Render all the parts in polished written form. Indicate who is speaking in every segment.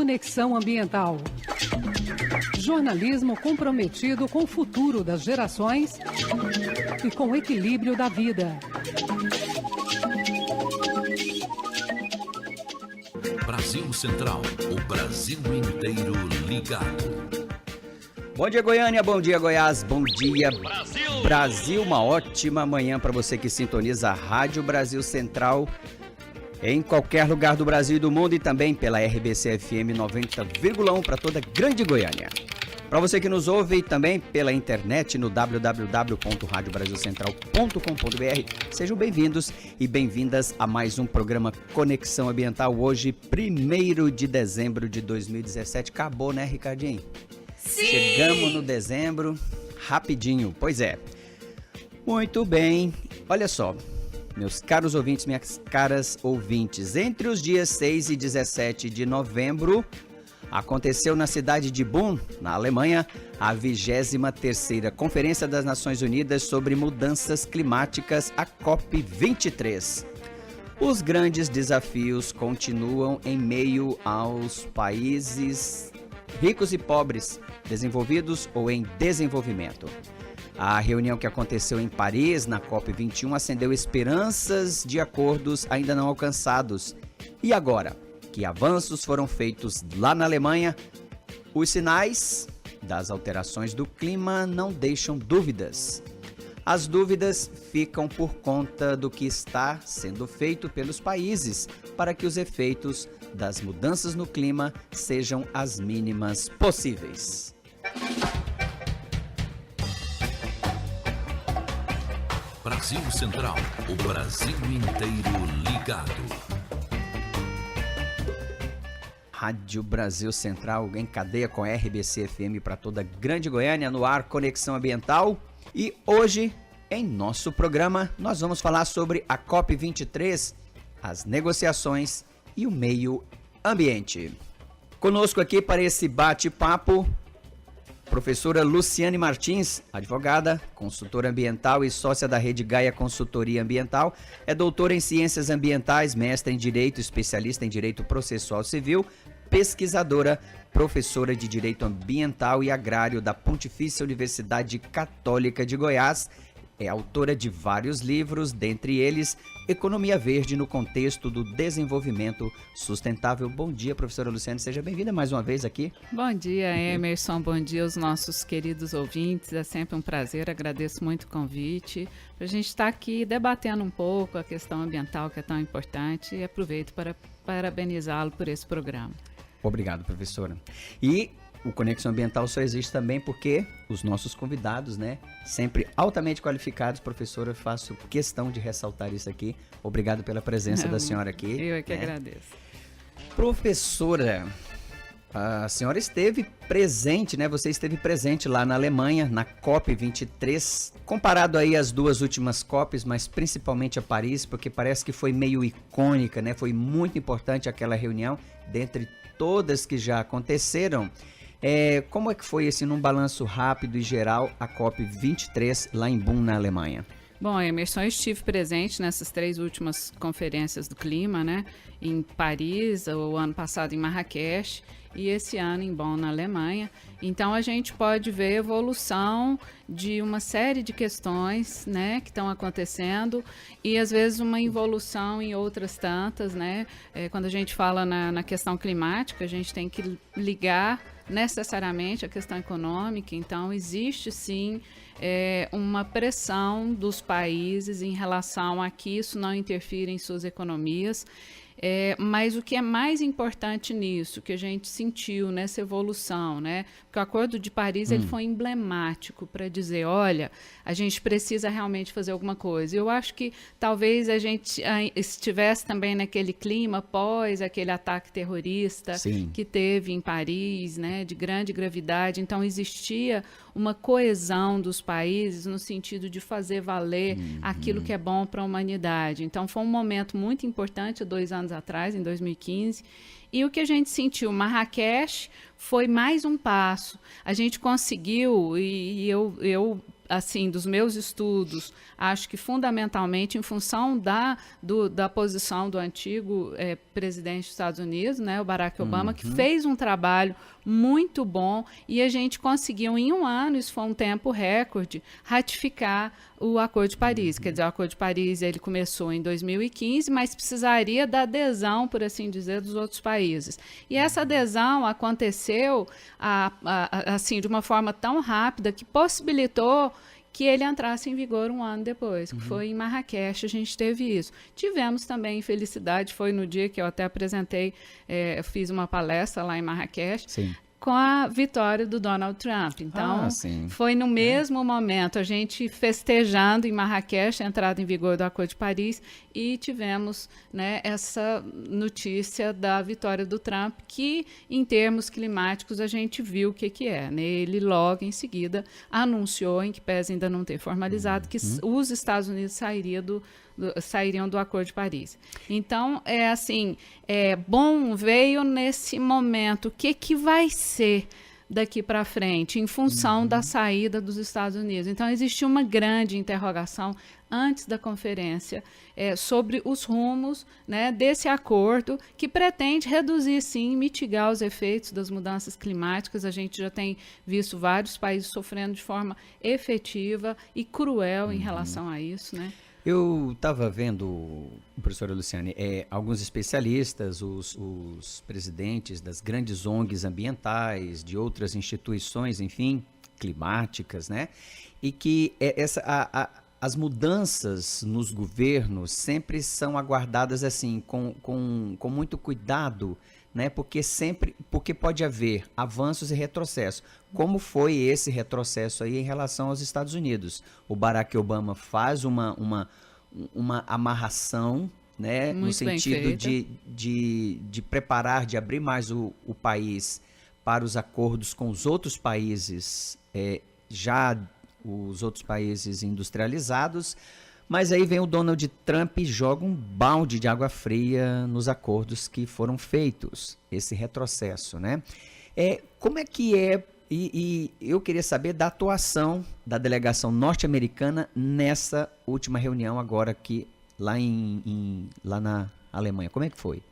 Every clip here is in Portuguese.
Speaker 1: Conexão Ambiental. Jornalismo comprometido com o futuro das gerações e com o equilíbrio da vida.
Speaker 2: Brasil Central, o Brasil inteiro ligado.
Speaker 3: Bom dia, Goiânia, bom dia, Goiás, bom dia, Brasil. Uma ótima manhã para você que sintoniza a Rádio Brasil Central em qualquer lugar do Brasil e do mundo e também pela RBC FM 90,1 para toda a grande Goiânia. Para você que nos ouve também pela internet no www.radiobrasilcentral.com.br, sejam bem-vindos e bem-vindas a mais um programa Conexão Ambiental, hoje, 1º de dezembro de 2017. Acabou, né, Ricardinho? Sim! Chegamos no dezembro, rapidinho, pois é. Muito bem, olha só, meus caros ouvintes, minhas caras ouvintes, entre os dias 6 e 17 de novembro, aconteceu na cidade de Bonn, na Alemanha, a 23ª Conferência das Nações Unidas sobre Mudanças Climáticas, a COP23. Os grandes desafios continuam em meio aos países ricos e pobres, desenvolvidos ou em desenvolvimento. A reunião que aconteceu em Paris, na COP21, acendeu esperanças de acordos ainda não alcançados. E agora que avanços foram feitos lá na Alemanha, os sinais das alterações do clima não deixam dúvidas. As dúvidas ficam por conta do que está sendo feito pelos países para que os efeitos das mudanças no clima sejam as mínimas possíveis.
Speaker 2: Brasil Central, o Brasil inteiro ligado.
Speaker 3: Rádio Brasil Central em cadeia com a RBC FM para toda a grande Goiânia, no ar Conexão Ambiental. E hoje, em nosso programa, nós vamos falar sobre a COP23, as negociações e o meio ambiente. Conosco aqui para esse bate-papo, professora Luciane Martins, advogada, consultora ambiental e sócia da Rede Gaia Consultoria Ambiental, é doutora em Ciências Ambientais, mestre em Direito, especialista em Direito Processual Civil, pesquisadora, professora de Direito Ambiental e Agrário da Pontifícia Universidade Católica de Goiás. É autora de vários livros, dentre eles Economia Verde no Contexto do Desenvolvimento Sustentável. Bom dia, professora Luciane, seja bem-vinda mais uma vez aqui.
Speaker 4: Bom dia, Emerson, bom dia aos nossos queridos ouvintes, é sempre um prazer, agradeço muito o convite. A gente está aqui debatendo um pouco a questão ambiental que é tão importante e aproveito para parabenizá-lo por esse programa.
Speaker 3: Obrigado, professora. E o Conexão Ambiental só existe também porque os nossos convidados, né, sempre altamente qualificados, professora, eu faço questão de ressaltar isso aqui. Obrigado pela presença da senhora aqui.
Speaker 4: Eu é que agradeço.
Speaker 3: Professora, a senhora esteve presente, né, você esteve presente lá na Alemanha, na COP23, comparado aí às duas últimas COPs, mas principalmente a Paris, porque parece que foi meio icônica, né, foi muito importante aquela reunião, dentre todas que já aconteceram. Como é que foi, assim, num balanço rápido e geral, a COP23 lá em Bonn, na Alemanha?
Speaker 4: Bom, Emerson, eu estive presente nessas 3 últimas conferências do clima, né? Em Paris, o ano passado em Marrakech e esse ano em Bonn, na Alemanha. Então, a gente pode ver a evolução de uma série de questões, né, que estão acontecendo e, às vezes, uma evolução em outras tantas, né? Quando a gente fala na questão climática, a gente tem que ligar necessariamente a questão econômica, então existe sim uma pressão dos países em relação a que isso não interfira em suas economias. Mas o que é mais importante nisso, que a gente sentiu nessa evolução, né? Porque o Acordo de Paris ele foi emblemático para dizer, olha, a gente precisa realmente fazer alguma coisa. Eu acho que talvez a gente estivesse também naquele clima pós aquele ataque terrorista que teve em Paris, né? De grande gravidade. Então existia uma coesão dos países no sentido de fazer valer aquilo que é bom para a humanidade. Então foi um momento muito importante há 2 anos atrás, em 2015, e o que a gente sentiu, Marrakech foi mais um passo. A gente conseguiu, e eu assim, dos meus estudos, acho que fundamentalmente em função da posição do antigo presidente dos Estados Unidos, né, o Barack Obama, que fez um trabalho muito bom, e a gente conseguiu em um ano, isso foi um tempo recorde, ratificar o Acordo de Paris. Quer dizer, o Acordo de Paris ele começou em 2015, mas precisaria da adesão, por assim dizer, dos outros países. E essa adesão aconteceu assim, de uma forma tão rápida que possibilitou que ele entrasse em vigor um ano depois, que foi em Marrakech, a gente teve isso. Tivemos também felicidade, foi no dia que eu até apresentei, fiz uma palestra lá em Marrakech,
Speaker 3: Sim.
Speaker 4: com a vitória do Donald Trump. Então, foi no mesmo momento, a gente festejando em Marrakech a entrada em vigor do Acordo de Paris, e tivemos, né, essa notícia da vitória do Trump, que em termos climáticos a gente viu o que é. Né? Ele logo em seguida anunciou, em que pese ainda não ter formalizado, que os Estados Unidos sairiam do Acordo de Paris. Então, bom, veio nesse momento, o que vai ser daqui para frente, em função da saída dos Estados Unidos. Então, existiu uma grande interrogação antes da conferência sobre os rumos, né, desse acordo que pretende reduzir, sim, mitigar os efeitos das mudanças climáticas. A gente já tem visto vários países sofrendo de forma efetiva e cruel em relação a isso, né?
Speaker 3: Eu estava vendo, professora Luciane, alguns especialistas, os presidentes das grandes ONGs ambientais, de outras instituições, enfim, climáticas, né? E que as mudanças nos governos sempre são aguardadas assim, com muito cuidado, né? Porque pode haver avanços e retrocessos. Como foi esse retrocesso aí em relação aos Estados Unidos? O Barack Obama faz uma amarração, né?
Speaker 4: Muito
Speaker 3: no sentido
Speaker 4: bem
Speaker 3: de preparar, de abrir mais o país para os acordos com os outros países, já os outros países industrializados. Mas aí vem o Donald Trump e joga um balde de água fria nos acordos que foram feitos, esse retrocesso, né? Como é que é, e eu queria saber da atuação da delegação norte-americana nessa última reunião agora aqui, lá na Alemanha. Como é que foi?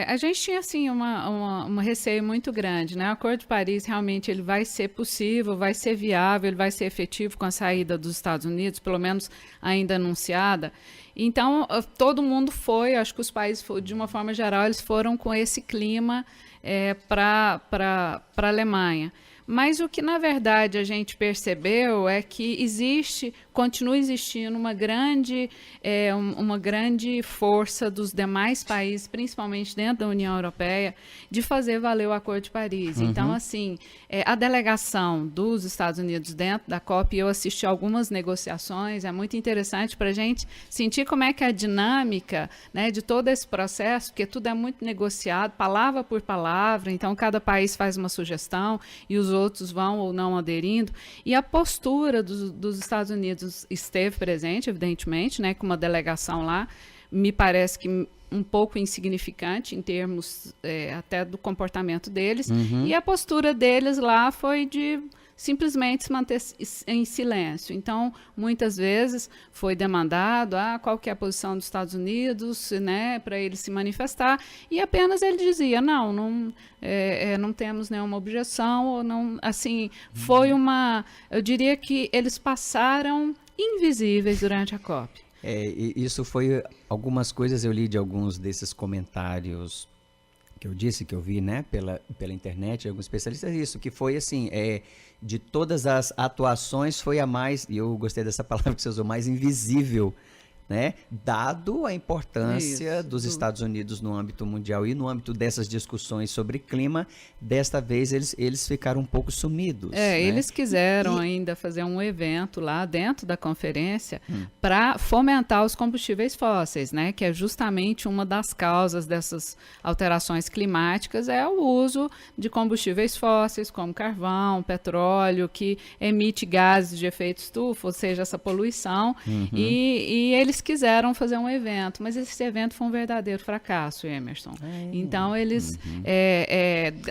Speaker 4: A gente tinha, assim, um receio muito grande, né? O Acordo de Paris, realmente, ele vai ser possível, vai ser viável, ele vai ser efetivo com a saída dos Estados Unidos, pelo menos ainda anunciada. Então, todo mundo foi, acho que os países, de uma forma geral, eles foram com esse clima para a Alemanha. Mas o que, na verdade, a gente percebeu é que continua existindo uma grande força dos demais países, principalmente dentro da União Europeia, de fazer valer o Acordo de Paris. Então, assim, a delegação dos Estados Unidos dentro da COP, eu assisti a algumas negociações, é muito interessante para a gente sentir como é que é a dinâmica, né, de todo esse processo, porque tudo é muito negociado, palavra por palavra, então cada país faz uma sugestão e os outros vão ou não aderindo, e a postura dos Estados Unidos esteve presente, evidentemente, né, com uma delegação lá, me parece que um pouco insignificante em termos até do comportamento deles, e a postura deles lá foi de simplesmente se manter em silêncio. Então, muitas vezes foi demandado qual que é a posição dos Estados Unidos, né, para ele se manifestar, e apenas ele dizia, não temos nenhuma objeção, ou não, assim, eu diria que eles passaram invisíveis durante a COP.
Speaker 3: Isso foi algumas coisas, eu li de alguns desses comentários que eu disse, que eu vi, né, pela internet, alguns especialistas, isso, que foi assim, de todas as atuações foi a mais, e eu gostei dessa palavra que você usou, mais invisível, né, dado a importância dos Estados Unidos no âmbito mundial e no âmbito dessas discussões sobre clima, desta vez eles ficaram um pouco sumidos. Né?
Speaker 4: Eles quiseram ainda fazer um evento lá dentro da conferência para fomentar os combustíveis fósseis, né, que é justamente uma das causas dessas alterações climáticas, é o uso de combustíveis fósseis, como carvão, petróleo, que emite gases de efeito estufa, ou seja, essa poluição, e eles quiseram fazer um evento, mas esse evento foi um verdadeiro fracasso, Emerson. Então, eles,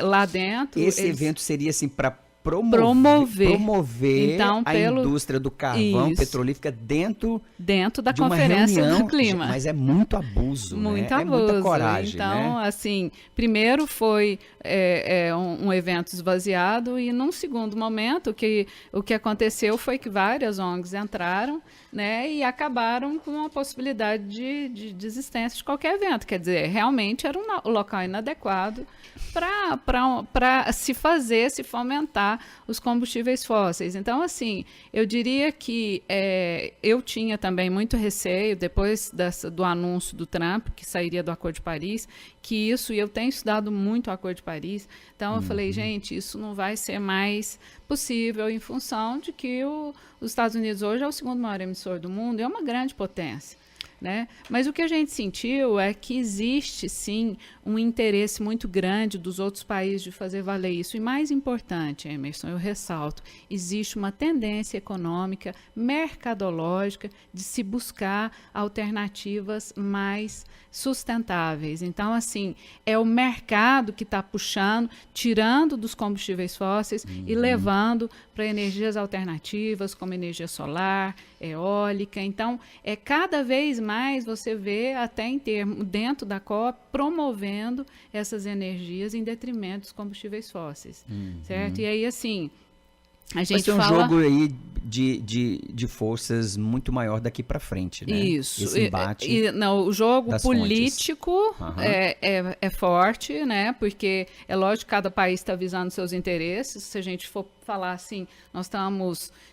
Speaker 4: lá dentro...
Speaker 3: Esse evento seria, assim, para promover
Speaker 4: então,
Speaker 3: a indústria do carvão petrolífera dentro
Speaker 4: da
Speaker 3: de uma
Speaker 4: Conferência
Speaker 3: reunião,
Speaker 4: do Clima.
Speaker 3: Mas é muito abuso,
Speaker 4: muito
Speaker 3: né?
Speaker 4: abuso.
Speaker 3: É muita coragem,
Speaker 4: então,
Speaker 3: né?
Speaker 4: assim, primeiro foi um evento esvaziado e num segundo momento o que aconteceu foi que várias ONGs entraram, né, e acabaram com a possibilidade de desistência de qualquer evento. Quer dizer, realmente era um local inadequado para se fomentar os combustíveis fósseis. Então, assim, eu diria que eu tinha também muito receio, depois do anúncio do Trump, que sairia do Acordo de Paris, que isso, e eu tenho estudado muito o Acordo de Paris, então eu falei, gente, isso não vai ser mais possível em função de que os Estados Unidos hoje é o segundo maior emissor do mundo e é uma grande potência. Né? Mas o que a gente sentiu é que existe, sim, um interesse muito grande dos outros países de fazer valer isso. E mais importante, Emerson, eu ressalto, existe uma tendência econômica, mercadológica, de se buscar alternativas mais sustentáveis. Então, assim, é o mercado que está puxando, tirando dos combustíveis fósseis e levando para energias alternativas, como energia solar, eólica. Então, cada vez mais você vê, até dentro da COP, promovendo essas energias em detrimento dos combustíveis fósseis, certo? E aí, assim, a gente
Speaker 3: vai ser um jogo aí de forças muito maior daqui para frente, né?
Speaker 4: Isso.
Speaker 3: Esse embate
Speaker 4: não, o jogo político é forte, né? Porque é lógico que cada país está visando seus interesses. Se a gente for falar assim, nós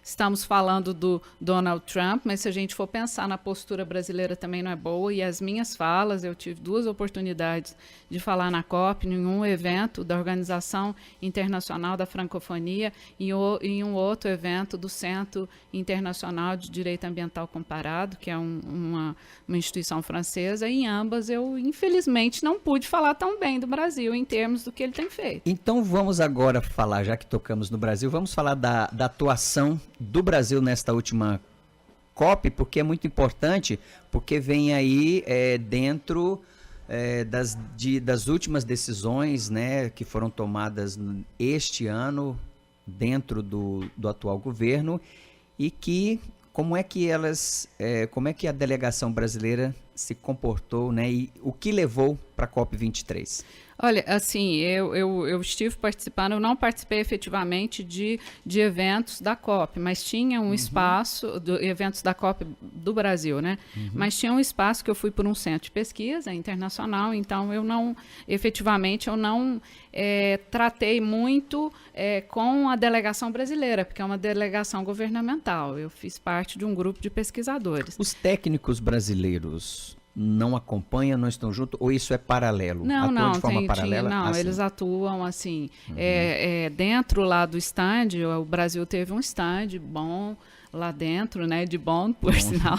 Speaker 4: estamos falando do Donald Trump, mas se a gente for pensar na postura brasileira também não é boa. E as minhas falas, eu tive 2 oportunidades de falar na COP, em um evento da Organização Internacional da Francofonia e em um outro evento do Centro Internacional de Direito Ambiental Comparado, que é uma instituição francesa, e em ambas eu, infelizmente, não pude falar tão bem do Brasil em termos do que ele tem feito.
Speaker 3: Então vamos agora falar, já que tocamos no Brasil, vamos falar da atuação do Brasil nesta última COP, porque é muito importante, porque vem aí dentro das últimas decisões, né, que foram tomadas este ano dentro do atual governo, e que como é que a delegação brasileira se comportou, né, e o que levou para a COP23?
Speaker 4: Olha, assim, eu estive participando, eu não participei efetivamente de eventos da COP, mas tinha um espaço, eventos da COP do Brasil, né? Mas tinha um espaço que eu fui por um centro de pesquisa internacional, então eu não tratei muito com a delegação brasileira, porque é uma delegação governamental. Eu fiz parte de um grupo de pesquisadores.
Speaker 3: Os técnicos brasileiros não acompanham, não estão juntos, ou isso é paralelo?
Speaker 4: Não,
Speaker 3: de forma paralela?
Speaker 4: Não,
Speaker 3: assim.
Speaker 4: Eles atuam assim, dentro lá do stand, o Brasil teve um stand bom lá dentro, né, de bom, por sinal,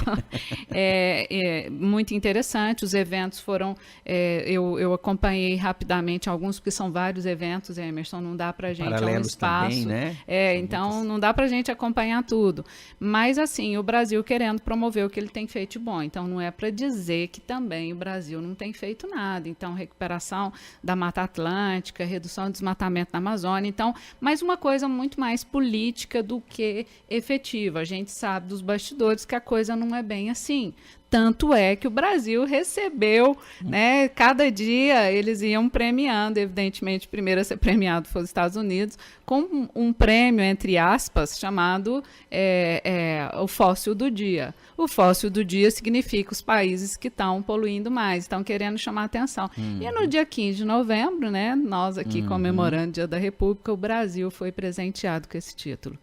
Speaker 4: muito interessante. Os eventos foram, eu acompanhei rapidamente alguns, porque são vários eventos, Emerson, não dá pra gente,
Speaker 3: paralelos
Speaker 4: um espaço,
Speaker 3: também, né?
Speaker 4: Então não dá pra gente acompanhar tudo, mas assim, o Brasil querendo promover o que ele tem feito de bom, então não é para dizer que também o Brasil não tem feito nada. Então, recuperação da Mata Atlântica, redução do desmatamento na Amazônia, então, mas uma coisa muito mais política do que efetiva. A gente sabe dos bastidores que a coisa não é bem assim. Tanto é que o Brasil recebeu, né, cada dia eles iam premiando, evidentemente, primeiro a ser premiado foi os Estados Unidos, com um prêmio, entre aspas, chamado o fóssil do dia. O fóssil do dia significa os países que estão poluindo mais, estão querendo chamar atenção. E no dia 15 de novembro, né, nós aqui comemorando o Dia da República, o Brasil foi presenteado com esse título.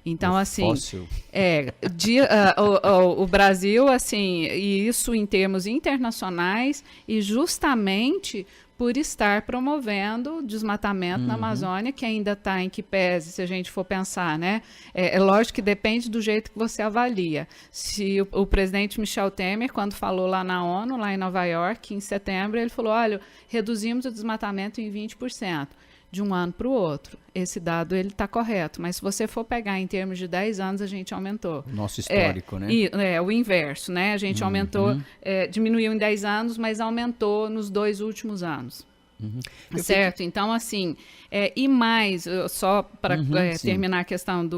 Speaker 4: Então, assim, o Brasil, assim, e isso em termos internacionais, e justamente por estar promovendo o desmatamento na Amazônia, que ainda está em que pese, se a gente for pensar, né? É lógico que depende do jeito que você avalia. Se o presidente Michel Temer, quando falou lá na ONU, lá em Nova York, em setembro, ele falou, olha, reduzimos o desmatamento em 20%. De um ano para o outro. Esse dado ele está correto, mas se você for pegar em termos de 10 anos, a gente aumentou.
Speaker 3: Nosso histórico, né?
Speaker 4: O inverso, né? A gente aumentou, diminuiu em 10 anos, mas aumentou nos 2 últimos anos. Certo? Então, assim, e mais, só para terminar a questão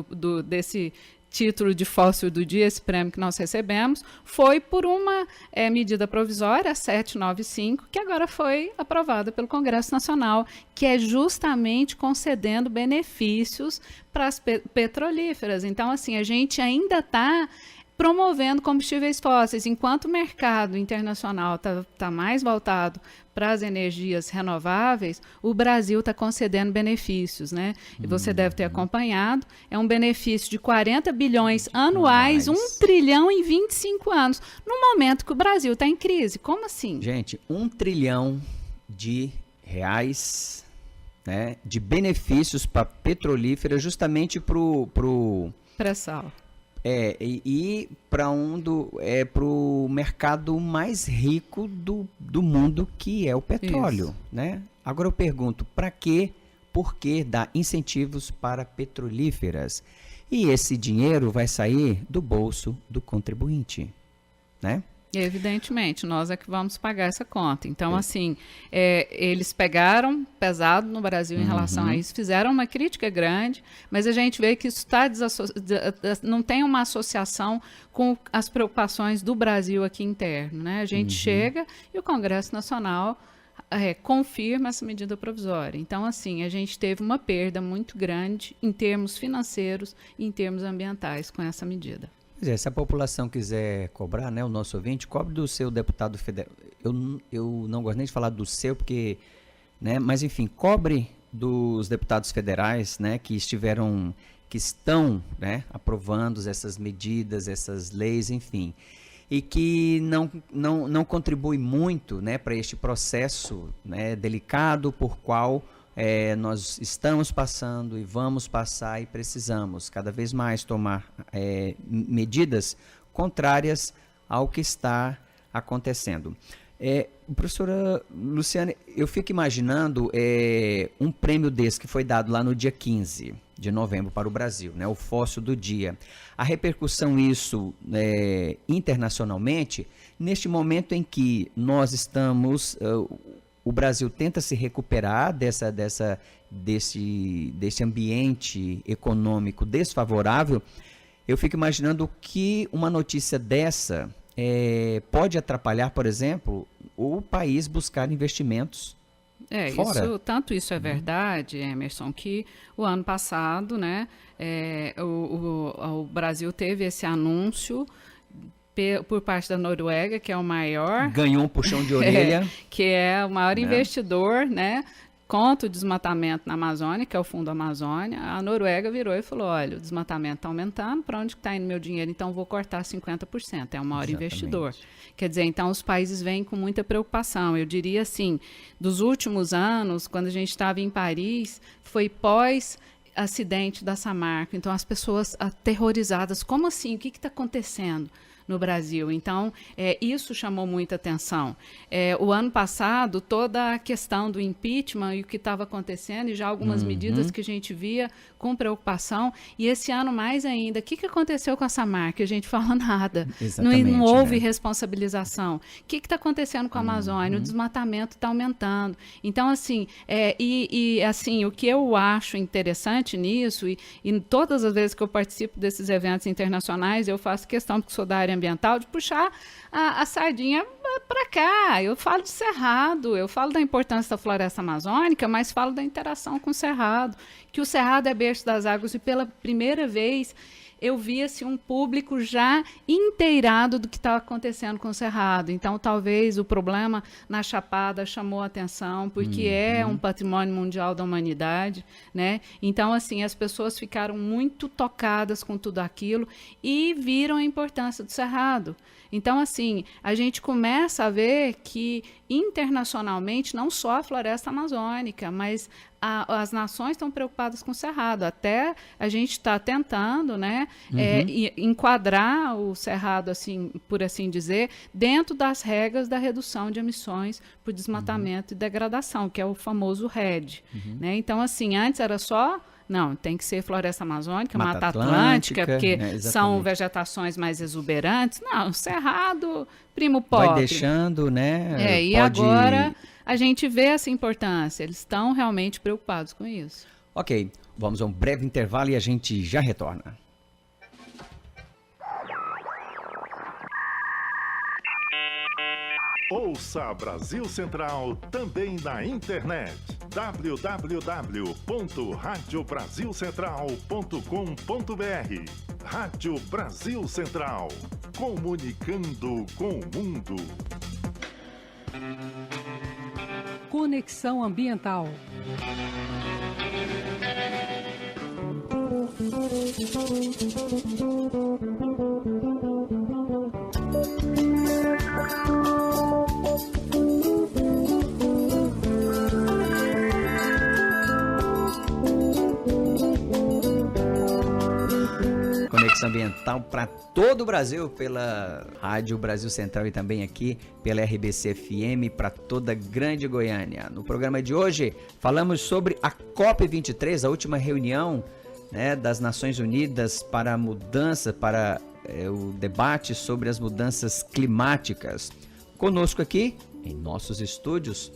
Speaker 4: desse título de fóssil do dia, esse prêmio que nós recebemos, foi por uma medida provisória, a 795, que agora foi aprovada pelo Congresso Nacional, que é justamente concedendo benefícios para as petrolíferas. Então, assim, a gente ainda está promovendo combustíveis fósseis, enquanto o mercado internacional está mais voltado para as energias renováveis, o Brasil está concedendo benefícios, né? E você deve ter acompanhado, é um benefício de 40 bilhões anuais, 1 trilhão em 25 anos, no momento que o Brasil está em crise. Como assim?
Speaker 3: Gente, 1 trilhão de reais, né, de benefícios para petrolífera, justamente pro
Speaker 4: pré-sal.
Speaker 3: E para o mercado mais rico do mundo, que é o petróleo, né? Agora eu pergunto, por que dar incentivos para petrolíferas? E esse dinheiro vai sair do bolso do contribuinte, né?
Speaker 4: Evidentemente, nós é que vamos pagar essa conta. Então, assim, eles pegaram pesado no Brasil em relação a isso, fizeram uma crítica grande, mas a gente vê que isso não tem uma associação com as preocupações do Brasil aqui interno, né? A gente chega e o Congresso Nacional confirma essa medida provisória. Então, assim, a gente teve uma perda muito grande em termos financeiros e em termos ambientais com essa medida.
Speaker 3: Pois é, se a população quiser cobrar, né, o nosso ouvinte, cobre do seu deputado federal. Eu não gosto nem de falar do seu, porque, né, mas enfim, cobre dos deputados federais, né, que estão, né, aprovando essas medidas, essas leis, enfim, e que não contribui muito, né, para este processo, né, delicado por qual nós estamos passando e vamos passar e precisamos cada vez mais tomar medidas contrárias ao que está acontecendo. Professora Luciane, eu fico imaginando um prêmio desse que foi dado lá no dia 15 de novembro para o Brasil, né, o fóssil do dia. A repercussão isso internacionalmente, neste momento em que nós estamos... o Brasil tenta se recuperar desse ambiente econômico desfavorável. Eu fico imaginando que uma notícia dessa pode atrapalhar, por exemplo, o país buscar investimentos fora.
Speaker 4: Isso é verdade, Emerson, que o ano passado, né, o Brasil teve esse anúncio por parte da Noruega, que é o maior...
Speaker 3: Ganhou um puxão de orelha.
Speaker 4: Que é o maior investidor, né, contra o desmatamento na Amazônia, que é o Fundo Amazônia. A Noruega virou e falou, olha, o desmatamento está aumentando, para onde está indo meu dinheiro? Então, vou cortar 50%. É o maior investidor. Quer dizer, então, os países vêm com muita preocupação. Eu diria assim, dos últimos anos, quando a gente estava em Paris, foi pós-acidente da Samarco. Então, as pessoas aterrorizadas, como assim? O que está acontecendo no Brasil? Então, isso chamou muita atenção. O ano passado, toda a questão do impeachment e o que estava acontecendo, e já algumas medidas que a gente via com preocupação, e esse ano mais ainda, o que aconteceu com a Samarco? A gente fala nada. Não houve responsabilização. O que está acontecendo com a Amazônia? O desmatamento está aumentando. Então, assim, assim, o que eu acho interessante nisso, e todas as vezes que eu participo desses eventos internacionais, eu faço questão, porque sou da área ambiental, de puxar a sardinha para cá. Eu falo de cerrado, eu falo da importância da floresta amazônica, mas falo da interação com o cerrado, que o cerrado é berço das águas, e pela primeira vez eu vi assim, um público já inteirado do que estava acontecendo com o cerrado. Então, talvez o problema na Chapada chamou a atenção, porque é um patrimônio mundial da humanidade, né? Então, assim, as pessoas ficaram muito tocadas com tudo aquilo e viram a importância do cerrado. Então, assim, a gente começa a ver que internacionalmente, não só a floresta amazônica, mas as nações estão preocupadas com o cerrado. Até a gente está tentando, né, enquadrar o cerrado, assim, por assim dizer, dentro das regras da redução de emissões por desmatamento e degradação, que é o famoso RED. Né? Então, assim, antes era só Não, tem que ser floresta amazônica,
Speaker 3: Mata
Speaker 4: Mata Atlântica, porque
Speaker 3: né,
Speaker 4: são vegetações mais exuberantes. Não, Cerrado, primo pobre.
Speaker 3: Vai deixando, né?
Speaker 4: E agora a gente vê essa importância. Eles estão realmente preocupados com isso.
Speaker 3: Ok, vamos a um breve intervalo e a gente já retorna.
Speaker 5: Ouça Brasil Central também na internet. www.radiobrasilcentral.com.br. Rádio Brasil Central. Comunicando com o mundo.
Speaker 1: Conexão Ambiental.
Speaker 3: Conexão Ambiental para todo o Brasil, pela Rádio Brasil Central e também aqui pela RBC FM para toda a Grande Goiânia. No programa de hoje falamos sobre a COP23, a última reunião, né, das Nações Unidas para a mudança, para o debate sobre as mudanças climáticas. Conosco aqui, em nossos estúdios,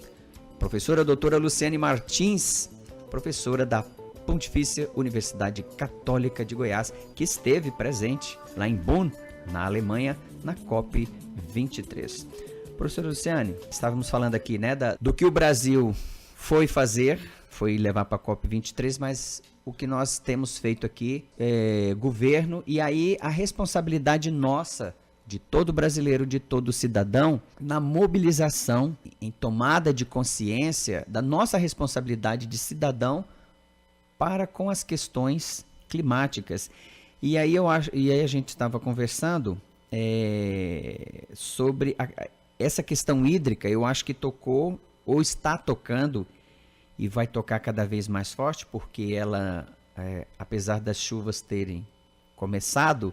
Speaker 3: professora doutora Luciane Martins, professora da Pontifícia Universidade Católica de Goiás, que esteve presente lá em Bonn, na Alemanha, na COP23. Professora Luciane, estávamos falando aqui, né, do que o Brasil foi fazer, foi levar para a COP23, mas o que nós temos feito aqui é governo, e aí a responsabilidade nossa, de todo brasileiro, de todo cidadão, na mobilização, em tomada de consciência da nossa responsabilidade de cidadão para com as questões climáticas. E aí a gente estava conversando sobre essa questão hídrica. Eu acho que tocou ou está tocando e vai tocar cada vez mais forte, porque ela, apesar das chuvas terem começado,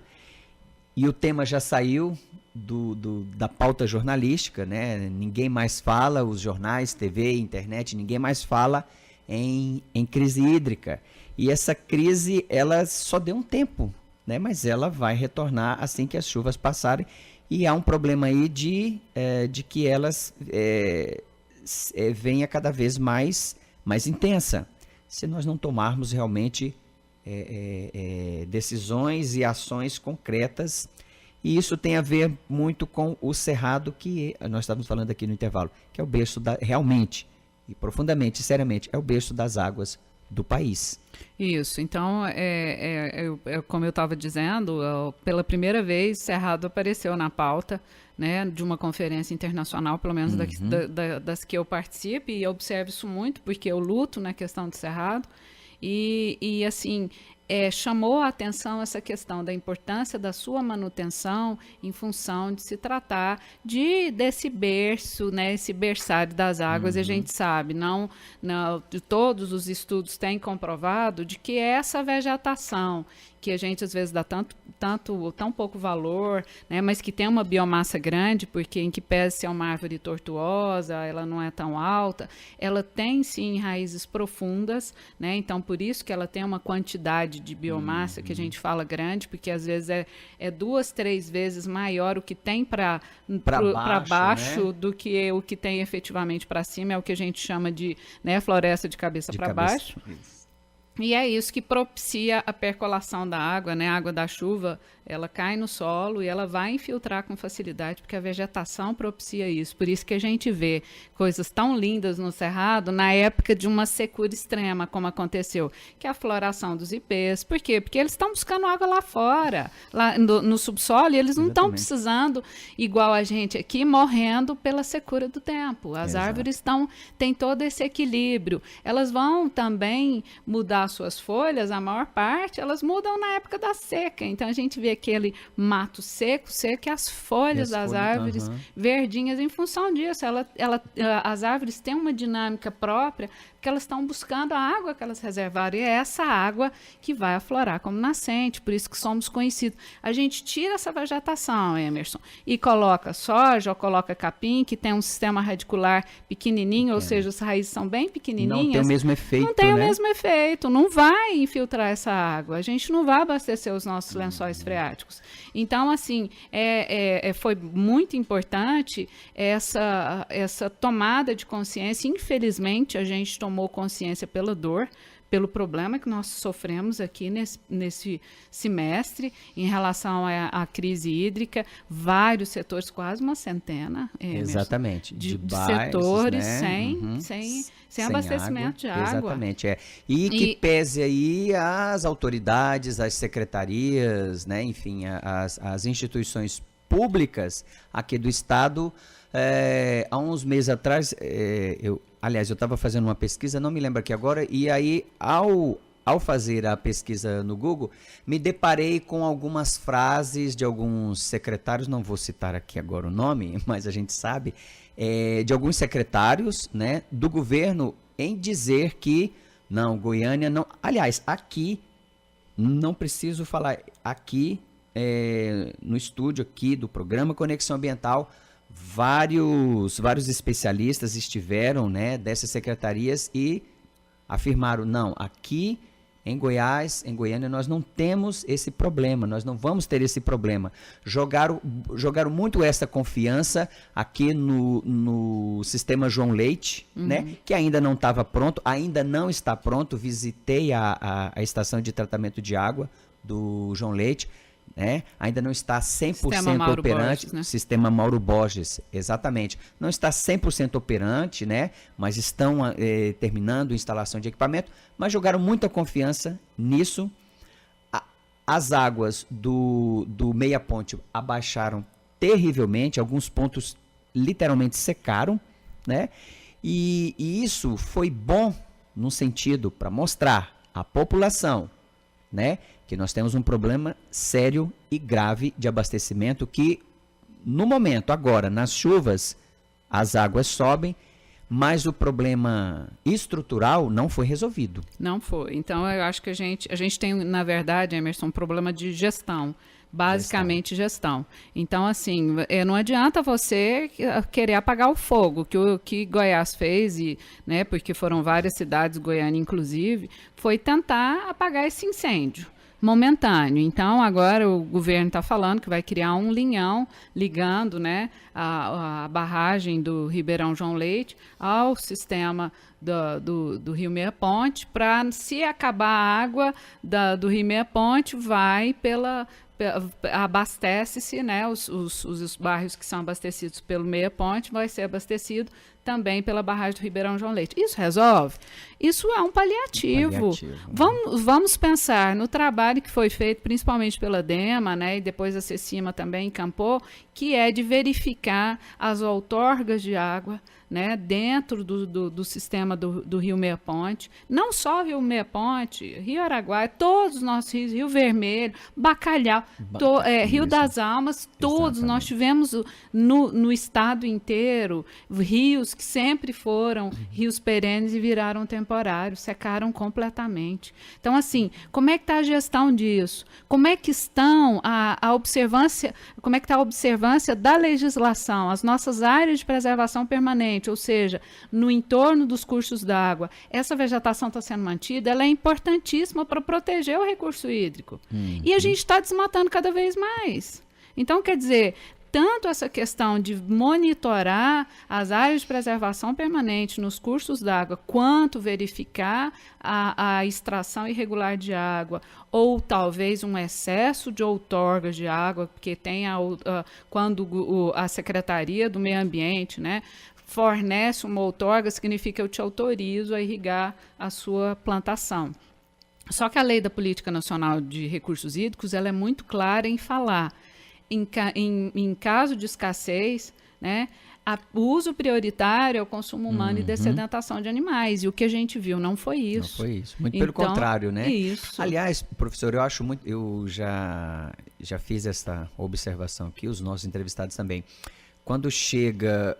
Speaker 3: e o tema já saiu da pauta jornalística, né? Ninguém mais fala, os jornais, TV, internet, ninguém mais fala em crise hídrica. E essa crise, ela só deu um tempo, né? Mas ela vai retornar assim que as chuvas passarem. E há um problema aí de que elas venha cada vez mais intensa, se nós não tomarmos realmente decisões e ações concretas. E isso tem a ver muito com o Cerrado, que nós estávamos falando aqui no intervalo, que é o berço realmente, e profundamente, seriamente, é o berço das águas do país.
Speaker 4: Isso, então, como eu estava dizendo, pela primeira vez, Cerrado apareceu na pauta, né, de uma conferência internacional, pelo menos das que eu participo, e eu observo isso muito, porque eu luto na questão do Cerrado, e assim, chamou a atenção essa questão da importância da sua manutenção em função de se tratar desse berço, né, esse berçário das águas. E a gente sabe, de todos os estudos têm comprovado de que essa vegetação, que a gente às vezes dá tão pouco valor, né, mas que tem uma biomassa grande, porque em que pese ser uma árvore tortuosa, ela não é tão alta, ela tem sim raízes profundas, né, então por isso que ela tem uma quantidade de biomassa que a gente fala grande, porque às vezes é 2, 3 vezes maior o que tem para baixo, né, do que o que tem efetivamente para cima, é o que a gente chama de, né, floresta de cabeça para baixo. Isso. E é isso que propicia a percolação da água, né? A água da chuva, ela cai no solo e ela vai infiltrar com facilidade, porque a vegetação propicia isso. Por isso que a gente vê coisas tão lindas no Cerrado na época de uma secura extrema, como aconteceu, que é a floração dos ipês. Por quê? Porque eles estão buscando água lá fora, lá no subsolo, e eles não estão precisando, igual a gente aqui, morrendo pela secura do tempo. As árvores têm todo esse equilíbrio. Elas vão também mudar suas folhas, a maior parte, elas mudam na época da seca. Então a gente vê aquele mato seco e as folhas das árvores verdinhas em função disso. As árvores têm uma dinâmica própria porque elas estão buscando a água que elas reservaram, e é essa água que vai aflorar como nascente, por isso que somos conhecidos. A gente tira essa vegetação, Emerson, e coloca soja ou coloca capim, que tem um sistema radicular pequenininho, ou seja, as raízes são bem pequenininhas.
Speaker 3: Não tem o mesmo efeito,
Speaker 4: Não tem
Speaker 3: né?
Speaker 4: o mesmo efeito, não vai infiltrar essa água, a gente não vai abastecer os nossos lençóis freáticos. Então, assim, foi muito importante essa tomada de consciência. Infelizmente, a gente tomou consciência pela dor, pelo problema que nós sofremos aqui nesse semestre em relação à crise hídrica, vários setores, quase uma centena, Emerson,
Speaker 3: Exatamente.
Speaker 4: de
Speaker 3: bairros,
Speaker 4: setores
Speaker 3: né?
Speaker 4: sem abastecimento de água.
Speaker 3: Exatamente, E que pese aí as autoridades, as secretarias, né? Enfim, as instituições públicas aqui do Estado. Há uns meses atrás, eu estava fazendo uma pesquisa, não me lembro aqui agora, e aí, ao fazer a pesquisa no Google, me deparei com algumas frases de alguns secretários, não vou citar aqui agora o nome, mas a gente sabe, de alguns secretários, né, do governo, em dizer que, não, Goiânia não... Aliás, aqui, não preciso falar, aqui, no estúdio aqui do programa Conexão Ambiental, vários especialistas estiveram, né, dessas secretarias e afirmaram, não, aqui em Goiás, em Goiânia, nós não temos esse problema, nós não vamos ter esse problema. Jogaram muito essa confiança aqui no sistema João Leite, né, que ainda não estava pronto, ainda não está pronto. Visitei a estação de tratamento de água do João Leite, né? Ainda não está 100% operante,
Speaker 4: Borges, né?
Speaker 3: Sistema Mauro Borges, exatamente. Não está 100% operante, né? Mas estão terminando a instalação de equipamento, mas jogaram muita confiança nisso. As águas do Meia Ponte abaixaram terrivelmente, alguns pontos literalmente secaram, né? E isso foi bom no sentido para mostrar à população, né, que nós temos um problema sério e grave de abastecimento que, no momento, agora, nas chuvas, as águas sobem, mas o problema estrutural não foi resolvido.
Speaker 4: Não foi. Então, eu acho que a gente tem, na verdade, Emerson, um problema de gestão. Basicamente gestão. Então, assim, não adianta você querer apagar o fogo, que o que Goiás fez, né, porque foram várias cidades, Goiânia inclusive, foi tentar apagar esse incêndio momentâneo. Então, agora o governo está falando que vai criar um linhão ligando, né, a barragem do Ribeirão João Leite ao sistema do Rio Meia Ponte, para, se acabar a água do Rio Meia Ponte, vai abastece-se, né, os bairros que são abastecidos pelo Meia Ponte vai ser abastecido também pela barragem do Ribeirão João Leite. Isso resolve? Isso é um paliativo. Vamos pensar no trabalho que foi feito principalmente pela DEMA, né, e depois a CECIMA também encampou, que é de verificar as outorgas de água, né, dentro do sistema do Rio Meia Ponte. Não só o Rio Meia Ponte, Rio Araguaia, todos os nossos rios, Rio Vermelho, Bacalhau, Rio das Almas, todos. Exatamente. Nós tivemos no estado inteiro rios que sempre foram rios perenes e viraram temporários, secaram completamente. Então, assim, como é que está a gestão disso? Como é que estão a observância, como é que está a observância da legislação, as nossas áreas de preservação permanente, ou seja, no entorno dos cursos d'água? Essa vegetação está sendo mantida, ela é importantíssima para proteger o recurso hídrico. E a gente está desmatando cada vez mais. Então, quer dizer, tanto essa questão de monitorar as áreas de preservação permanente nos cursos d'água, quanto verificar a extração irregular de água, ou talvez um excesso de outorgas de água, porque tem quando a Secretaria do Meio Ambiente, né, fornece uma outorga, significa eu te autorizo a irrigar a sua plantação. Só que a Lei da Política Nacional de Recursos Hídricos, ela é muito clara em falar em caso de escassez, né, o uso prioritário é o consumo humano e dessedentação de animais. E o que a gente viu não foi isso.
Speaker 3: Não foi isso. Muito pelo contrário, né?
Speaker 4: Isso.
Speaker 3: Aliás, professor, eu já fiz essa observação aqui, os nossos entrevistados também. Quando chega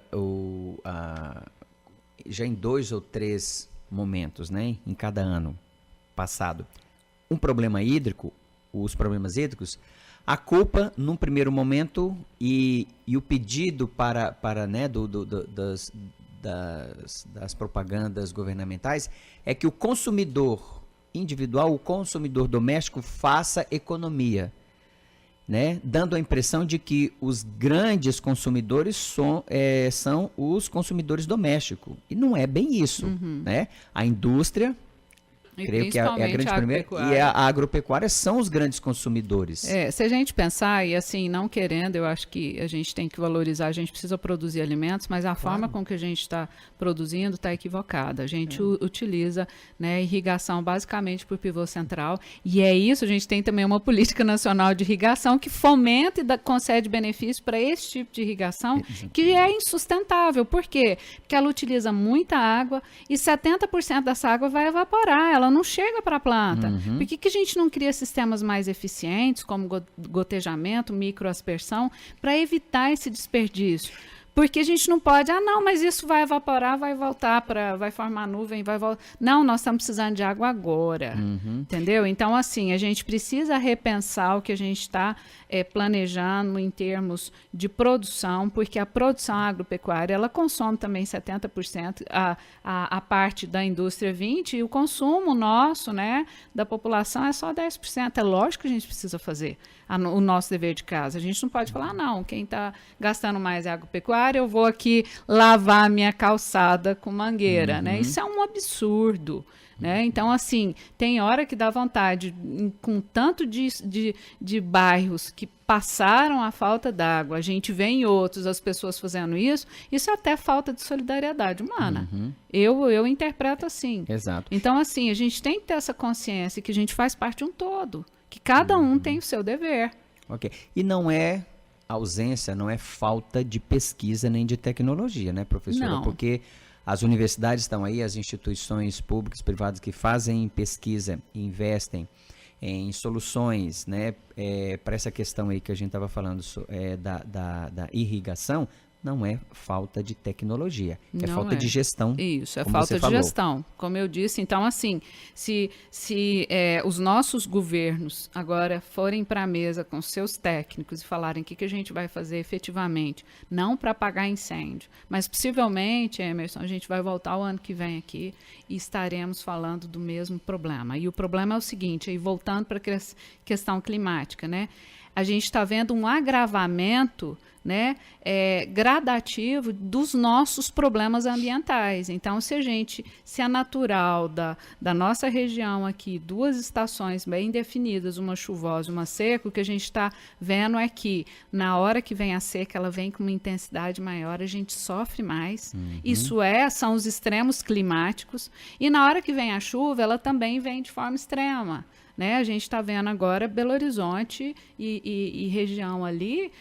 Speaker 3: já em 2 ou 3 momentos, né, em cada ano passado, um problema hídrico, os problemas hídricos, a culpa, num primeiro momento, e o pedido para né, das propagandas governamentais, é que o consumidor individual, o consumidor doméstico, faça economia, né, dando a impressão de que os grandes consumidores são os consumidores domésticos. E não é bem isso, né? A indústria, creio que é a grande primeira, e a agropecuária são os grandes consumidores.
Speaker 4: Se a gente pensar, e assim, não querendo, eu acho que a gente tem que valorizar, a gente precisa produzir alimentos, mas a forma com que a gente está produzindo está equivocada. A gente utiliza, né, irrigação basicamente por pivô central, e é isso, a gente tem também uma política nacional de irrigação que fomenta e concede benefício para esse tipo de irrigação, que é insustentável. Por quê? Porque ela utiliza muita água e 70% dessa água vai evaporar, ela não chega para a planta. Por que a gente não cria sistemas mais eficientes, como gotejamento, microaspersão, para evitar esse desperdício? Porque a gente não pode, não, mas isso vai evaporar, vai voltar, vai formar nuvem, vai voltar. Não, nós estamos precisando de água agora, entendeu? Então, assim, a gente precisa repensar o que a gente está planejando em termos de produção, porque a produção agropecuária, ela consome também 70%, a parte da indústria 20%, e o consumo nosso, né, da população é só 10%. É lógico que a gente precisa fazer o nosso dever de casa. A gente não pode falar, não, quem está gastando mais é agropecuária, eu vou aqui lavar a minha calçada com mangueira, né? Isso é um absurdo, né? Então, assim, tem hora que dá vontade, com tanto de bairros que passaram a falta d'água, a gente vê em outros as pessoas fazendo isso é até falta de solidariedade humana. Eu interpreto assim.
Speaker 3: Exato.
Speaker 4: Então, assim, a gente tem que ter essa consciência que a gente faz parte de um todo, que cada um tem o seu dever.
Speaker 3: Ok. E não é ausência, não é falta de pesquisa nem de tecnologia, né, professora?
Speaker 4: Não.
Speaker 3: Porque as universidades estão aí, as instituições públicas, privadas que fazem pesquisa, investem em soluções, né, para essa questão aí que a gente estava falando da irrigação. Não é falta de tecnologia, é falta de gestão.
Speaker 4: Isso, é falta de gestão, como eu disse. Então, assim, se os nossos governos agora forem para a mesa com seus técnicos e falarem o que a gente vai fazer efetivamente, não para apagar incêndio, mas possivelmente, Emerson, a gente vai voltar o ano que vem aqui e estaremos falando do mesmo problema. E o problema é o seguinte, aí voltando para a questão climática, né? A gente está vendo um agravamento, né, gradativo dos nossos problemas ambientais. Então, se é natural da nossa região aqui, 2 estações bem definidas, uma chuvosa e uma seca, o que a gente está vendo é que na hora que vem a seca, ela vem com uma intensidade maior, a gente sofre mais. Isso são os extremos climáticos. E na hora que vem a chuva, ela também vem de forma extrema. Né? A gente está vendo agora Belo Horizonte e região ali,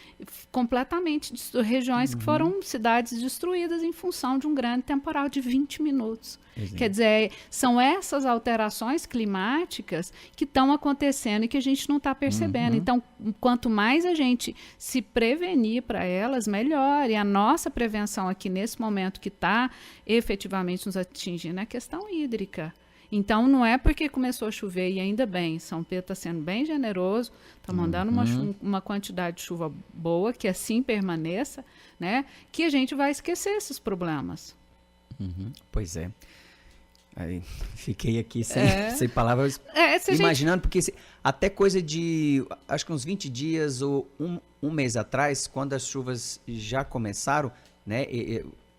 Speaker 4: completamente, regiões que foram cidades destruídas em função de um grande temporal de 20 minutos. Quer dizer, são essas alterações climáticas que estão acontecendo e que a gente não está percebendo. Então, quanto mais a gente se prevenir para elas, melhor. E a nossa prevenção aqui nesse momento que está efetivamente nos atingindo é a questão hídrica. Então, não é porque começou a chover, e ainda bem, São Pedro está sendo bem generoso, está mandando uma quantidade de chuva boa, que assim permaneça, né, que a gente vai esquecer esses problemas.
Speaker 3: Pois é. Aí, fiquei aqui sem palavras, imaginando, porque até coisa de, acho que uns 20 dias ou um mês atrás, quando as chuvas já começaram, né,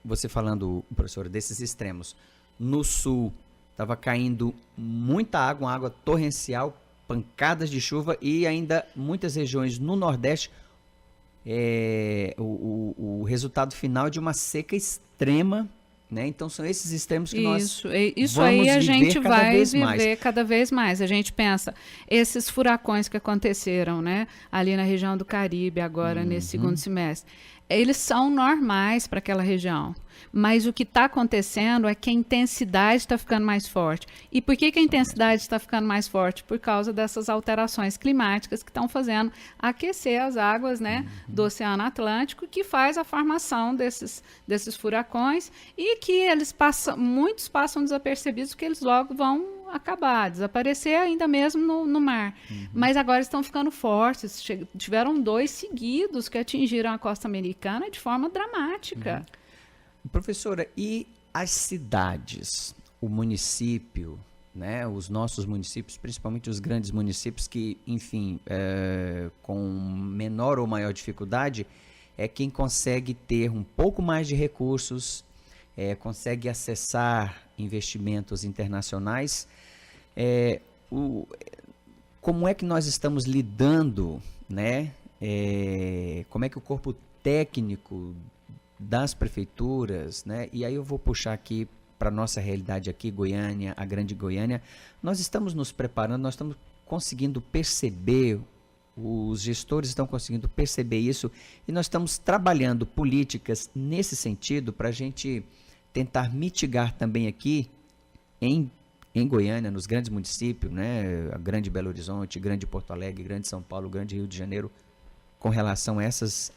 Speaker 3: você falando, professor, desses extremos, no sul, estava caindo muita água, uma água torrencial, pancadas de chuva, e ainda muitas regiões no Nordeste, o resultado final de uma seca extrema, né? Então são esses extremos que nós
Speaker 4: isso
Speaker 3: vamos
Speaker 4: aí a gente
Speaker 3: viver
Speaker 4: vai viver cada vez mais. A gente pensa, esses furacões que aconteceram, né, ali na região do Caribe agora nesse segundo semestre, eles são normais para aquela região. Mas o que está acontecendo é que a intensidade está ficando mais forte. E por que a intensidade está ficando mais forte? Por causa dessas alterações climáticas que estão fazendo aquecer as águas, né, do Oceano Atlântico, que faz a formação desses furacões e que muitos passam desapercebidos, porque eles logo vão acabar, desaparecer ainda mesmo no mar. Mas agora estão ficando fortes. Tiveram 2 seguidos que atingiram a costa americana de forma dramática.
Speaker 3: Professora, e as cidades, o município, né, os nossos municípios, principalmente os grandes municípios que, enfim, com menor ou maior dificuldade, é quem consegue ter um pouco mais de recursos, consegue acessar investimentos internacionais. Como é que nós estamos lidando, né? Como é que o corpo técnico das prefeituras, né? E aí eu vou puxar aqui para a nossa realidade aqui, Goiânia, a grande Goiânia. Nós estamos nos preparando, nós estamos conseguindo perceber, os gestores estão conseguindo perceber isso, e nós estamos trabalhando políticas nesse sentido para a gente tentar mitigar também aqui em Goiânia, nos grandes municípios, né? A grande Belo Horizonte, grande Porto Alegre, grande São Paulo, grande Rio de Janeiro, com relação a essas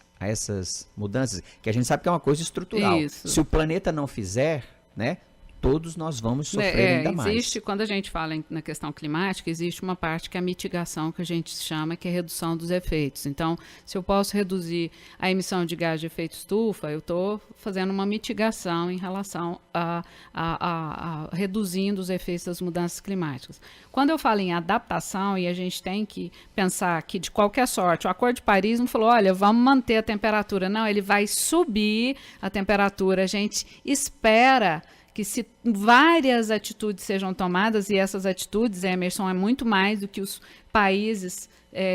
Speaker 3: mudanças, que a gente sabe que é uma coisa estrutural.
Speaker 4: Isso.
Speaker 3: Se o planeta não fizer, né, todos nós vamos sofrer ainda mais.
Speaker 4: Quando a gente fala na questão climática, existe uma parte que é a mitigação, que a gente chama, que é a redução dos efeitos. Então, se eu posso reduzir a emissão de gás de efeito estufa, eu estou fazendo uma mitigação em relação a reduzindo os efeitos das mudanças climáticas. Quando eu falo em adaptação, e a gente tem que pensar que, de qualquer sorte, o Acordo de Paris não falou, olha, vamos manter a temperatura. Não, ele vai subir a temperatura. A gente espera que se várias atitudes sejam tomadas, e essas atitudes, Emerson, é muito mais do que os países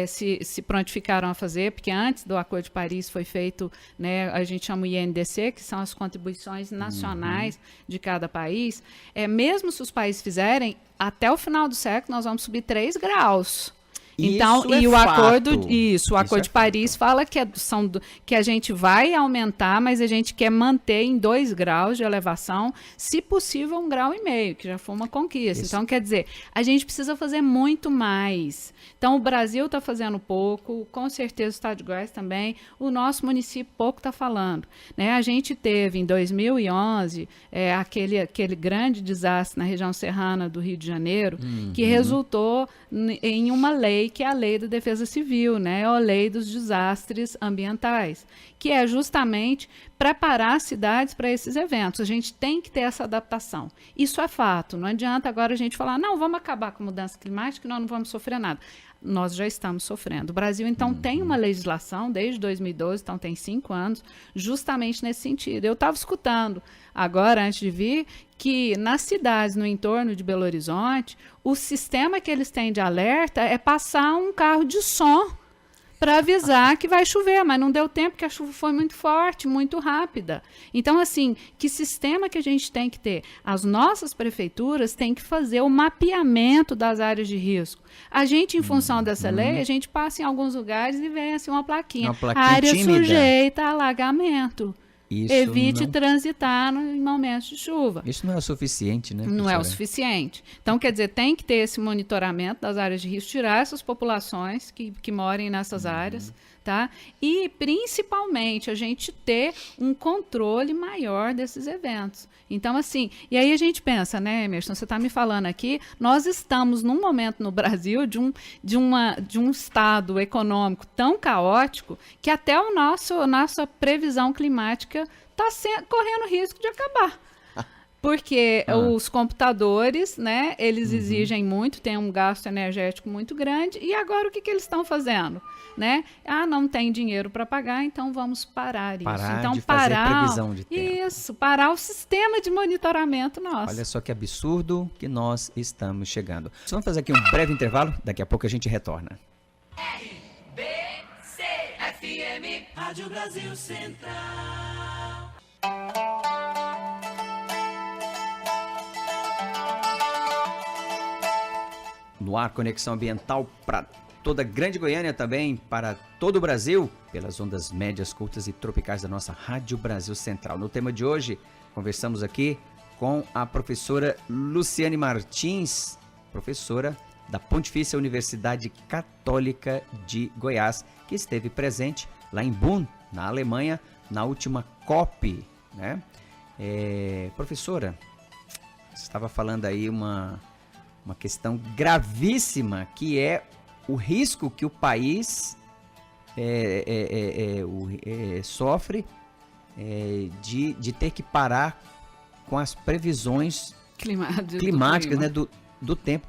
Speaker 4: se prontificaram a fazer, porque antes do Acordo de Paris foi feito, né, a gente chama o INDC, que são as contribuições nacionais de cada país. Mesmo se os países fizerem, até o final do século nós vamos subir 3 graus. Então, o Acordo de Paris fala que a gente vai aumentar, mas a gente quer manter em 2 graus de elevação, se possível 1,5 graus, que já foi uma conquista. Então, quer dizer, a gente precisa fazer muito mais. Então, o Brasil está fazendo pouco, com certeza o Estado de Goiás também, o nosso município pouco está falando, né? A gente teve, em 2011, aquele grande desastre na região serrana do Rio de Janeiro, que resultou em uma lei, que é a Lei da Defesa Civil, né? A Lei dos Desastres Ambientais, que é justamente preparar as cidades para esses eventos. A gente tem que ter essa adaptação. Isso é fato. Não adianta agora a gente falar, não, vamos acabar com a mudança climática e nós não vamos sofrer nada. Nós já estamos sofrendo. O Brasil, então, tem uma legislação desde 2012, então tem 5 anos, justamente nesse sentido. Eu estava escutando agora, antes de vir, que nas cidades no entorno de Belo Horizonte, o sistema que eles têm de alerta é passar um carro de som para avisar que vai chover, mas não deu tempo, porque a chuva foi muito forte, muito rápida. Então, assim, que sistema que a gente tem que ter? As nossas prefeituras têm que fazer o mapeamento das áreas de risco. A gente, em função dessa lei, a gente passa em alguns lugares e vê assim, uma plaquinha área tímida, sujeita a alagamento. Evite transitar em momentos de chuva.
Speaker 3: Isso não é o suficiente, né?
Speaker 4: Não é o suficiente. Então, quer dizer, tem que ter esse monitoramento das áreas de risco, tirar essas populações que morem nessas áreas, tá? E, principalmente, a gente ter um controle maior desses eventos. Então, assim, e aí a gente pensa, né, Emerson, você está me falando aqui, nós estamos num momento no Brasil de um estado econômico tão caótico que até a nossa previsão climática está correndo risco de acabar. Porque os computadores, né, eles exigem muito, tem um gasto energético muito grande, e agora o que eles estão fazendo? Né? Não tem dinheiro para pagar, então vamos parar isso. Então,
Speaker 3: de fazer previsão de tempo.
Speaker 4: Isso, parar o sistema de monitoramento nosso.
Speaker 3: Olha só que absurdo que nós estamos chegando. Vamos fazer aqui um breve intervalo, daqui a pouco a gente retorna.
Speaker 6: RBC FM, Rádio Brasil Central.
Speaker 3: No ar, conexão ambiental para toda a Grande Goiânia, também para todo o Brasil, pelas ondas médias, curtas e tropicais da nossa Rádio Brasil Central. No tema de hoje, conversamos aqui com a professora Luciane Martins, professora da Pontifícia Universidade Católica de Goiás, que esteve presente lá em Bonn, na Alemanha, na última COP, né? Professora, você estava falando aí uma questão gravíssima, que é o risco que o país sofre de ter que parar com as previsões climáticas, né, do tempo.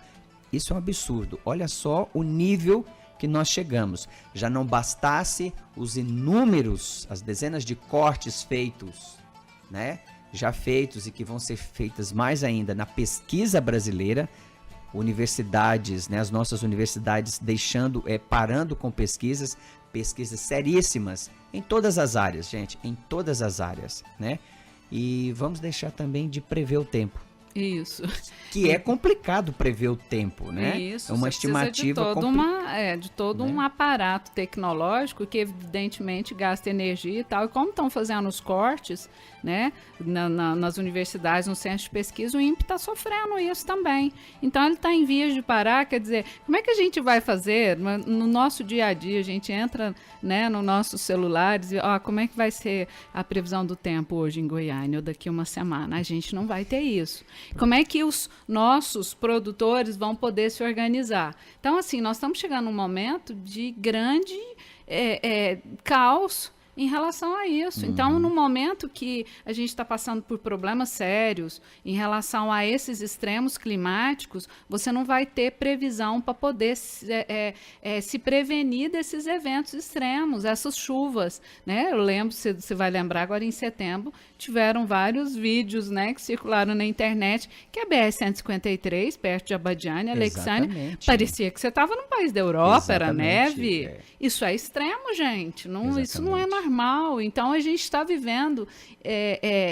Speaker 3: Isso é um absurdo. Olha só o nível que nós chegamos. Já não bastasse os inúmeros, as dezenas de cortes feitos, né? Já feitos e que vão ser feitas mais ainda na pesquisa brasileira, universidades, né? As nossas universidades parando com pesquisas seríssimas em todas as áreas, gente, em todas as áreas, né? E vamos deixar também de prever o tempo.
Speaker 4: Isso.
Speaker 3: Que é complicado prever o tempo, né?
Speaker 4: Isso.
Speaker 3: É uma estimativa
Speaker 4: de todo um aparato tecnológico que evidentemente gasta energia e tal. E como estão fazendo os cortes, né, nas universidades, no centro de pesquisa, o INPE está sofrendo isso também. Então ele está em vias de parar. Quer dizer, como é que a gente vai fazer no nosso dia a dia? A gente entra, né, nos nossos celulares e como é que vai ser a previsão do tempo hoje em Goiânia ou daqui uma semana? A gente não vai ter isso. Como é que os nossos produtores vão poder se organizar? Então, assim, nós estamos chegando num momento de grande caos em relação a isso. Então, no momento que a gente está passando por problemas sérios em relação a esses extremos climáticos, você não vai ter previsão para poder se prevenir desses eventos extremos, essas chuvas, né? Eu lembro, você vai lembrar, agora em setembro, tiveram vários vídeos, né, que circularam na internet, que a BR-153, perto de Abadiânia, Alexandria, parecia que você estava num país da Europa, era neve. Isso é extremo, gente. Isso não é normal. Então, a gente está vivendo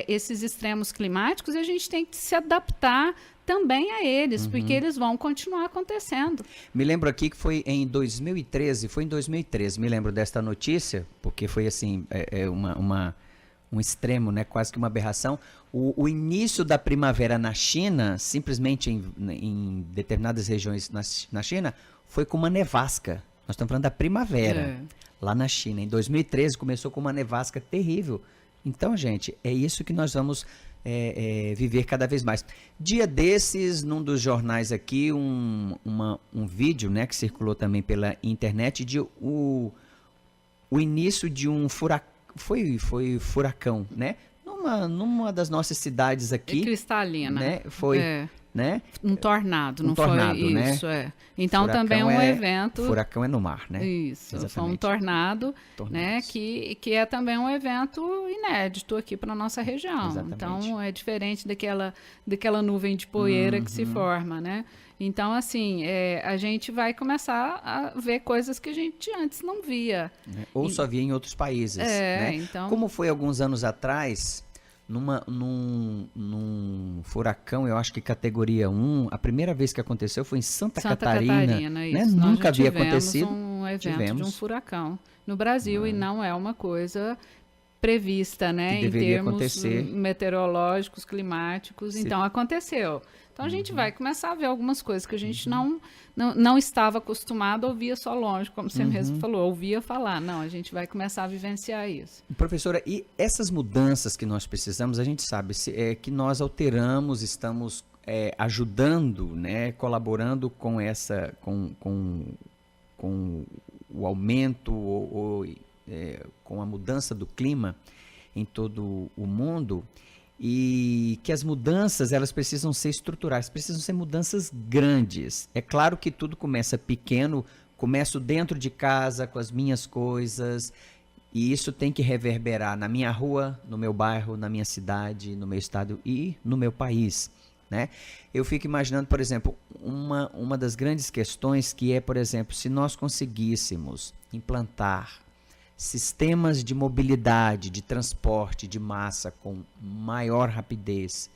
Speaker 4: esses extremos climáticos e a gente tem que se adaptar também a eles, porque eles vão continuar acontecendo. Me lembro aqui que foi em 2013,
Speaker 3: me lembro desta notícia, porque foi assim, um extremo, né, quase que uma aberração. O início da primavera na China, simplesmente em determinadas regiões na China, foi com uma nevasca. Nós estamos falando da primavera. Lá na China, em 2013, começou com uma nevasca terrível. Então, gente, é isso que nós vamos viver cada vez mais. Dia desses, num dos jornais aqui, um vídeo, né, que circulou também pela internet, de o início de um furacão. Foi furacão, né? Numa das nossas cidades aqui.
Speaker 4: Cristalina.
Speaker 3: Né? Foi... Né?
Speaker 4: Um tornado, não tornado, foi isso, né? Então furacão também um evento.
Speaker 3: Furacão é no mar, né?
Speaker 4: Isso, exatamente. Foi um tornado, né? Que é também um evento inédito aqui para nossa região. Exatamente. Então é diferente daquela nuvem de poeira que se forma, né? Então, assim, a gente vai começar a ver coisas que a gente antes não via.
Speaker 3: Ou só via em outros países, né?
Speaker 4: Então...
Speaker 3: Como foi alguns anos atrás, num furacão, eu acho que categoria 1, a primeira vez que aconteceu foi em Santa Catarina, né?
Speaker 4: Isso.
Speaker 3: Nunca havia acontecido.
Speaker 4: Um evento de um furacão no Brasil e não é uma coisa prevista, né, em termos meteorológicos, climáticos. Então aconteceu. Então a gente vai começar a ver algumas coisas que a gente não estava acostumado a ouvir só longe, como você mesmo falou, ouvia falar. Não, a gente vai começar a vivenciar isso.
Speaker 3: Professora, e essas mudanças que nós precisamos, a gente sabe que nós alteramos, estamos ajudando, né, colaborando com com o aumento com a mudança do clima em todo o mundo. E que as mudanças, elas precisam ser estruturais, precisam ser mudanças grandes. É claro que tudo começa pequeno, começo dentro de casa, com as minhas coisas, e isso tem que reverberar na minha rua, no meu bairro, na minha cidade, no meu estado e no meu país, né? Eu fico imaginando, por exemplo, uma das grandes questões que é, por exemplo, se nós conseguíssemos implantar sistemas de mobilidade, de transporte de massa com maior rapidez,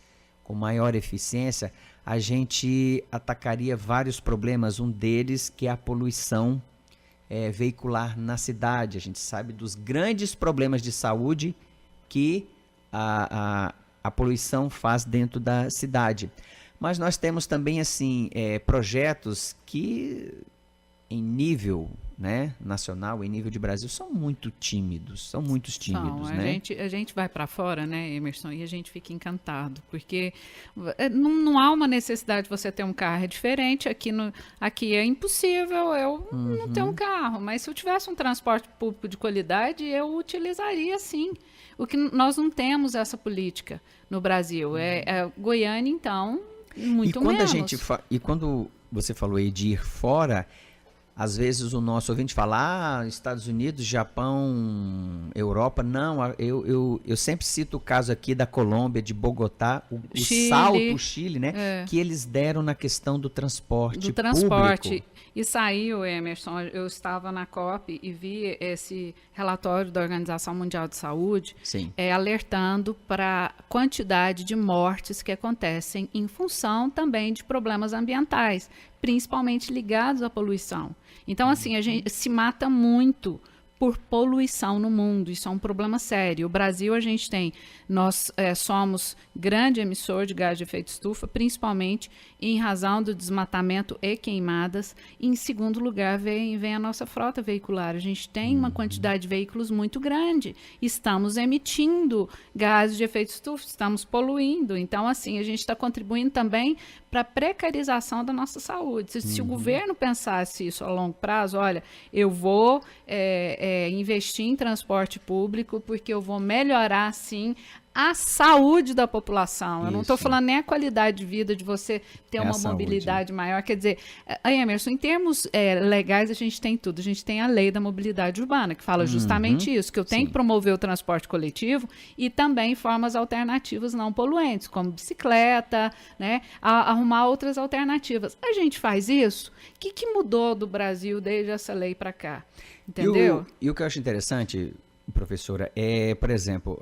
Speaker 3: com maior eficiência, a gente atacaria vários problemas. Um deles que é a poluição veicular na cidade. A gente sabe dos grandes problemas de saúde que a poluição faz dentro da cidade. Mas nós temos também assim projetos que em nível, né, nacional, em nível de Brasil, são muito tímidos, né?
Speaker 4: A gente vai para fora, né, Emerson, e a gente fica encantado, porque não há uma necessidade de você ter um carro, é diferente, aqui é impossível eu não ter um carro, mas se eu tivesse um transporte público de qualidade, eu utilizaria sim. O que nós não temos essa política no Brasil, Goiânia, então, muito menos.
Speaker 3: E quando você falou aí de ir fora, às vezes o nosso ouvinte fala, Estados Unidos, Japão, Europa. Não, eu sempre cito o caso aqui da Colômbia, de Bogotá, o salto, o Chile, né? Que eles deram na questão do transporte público.
Speaker 4: E saiu, Emerson, eu estava na COP e vi esse relatório da Organização Mundial de Saúde alertando para a quantidade de mortes que acontecem em função também de problemas ambientais, principalmente ligados à poluição. Então, assim, a gente se mata muito por poluição no mundo. Isso é um problema sério. O Brasil, nós somos grande emissor de gás de efeito estufa, principalmente em razão do desmatamento e queimadas. Em segundo lugar, vem a nossa frota veicular. A gente tem uma quantidade de veículos muito grande. Estamos emitindo gases de efeito estufa, estamos poluindo. Então, assim, a gente está contribuindo também para a precarização da nossa saúde. Se o governo pensasse isso a longo prazo, olha, eu vou investir em transporte público porque eu vou melhorar, sim, a saúde da população. Eu não estou falando nem a qualidade de vida de você ter uma mobilidade maior. Quer dizer, Emerson, em termos legais, a gente tem tudo. A gente tem a lei da mobilidade urbana, que fala justamente isso, que eu tenho que promover o transporte coletivo e também formas alternativas não poluentes, como bicicleta, né? Arrumar outras alternativas. A gente faz isso? O que mudou do Brasil desde essa lei para cá? Entendeu?
Speaker 3: E o que eu acho interessante, professora, por exemplo,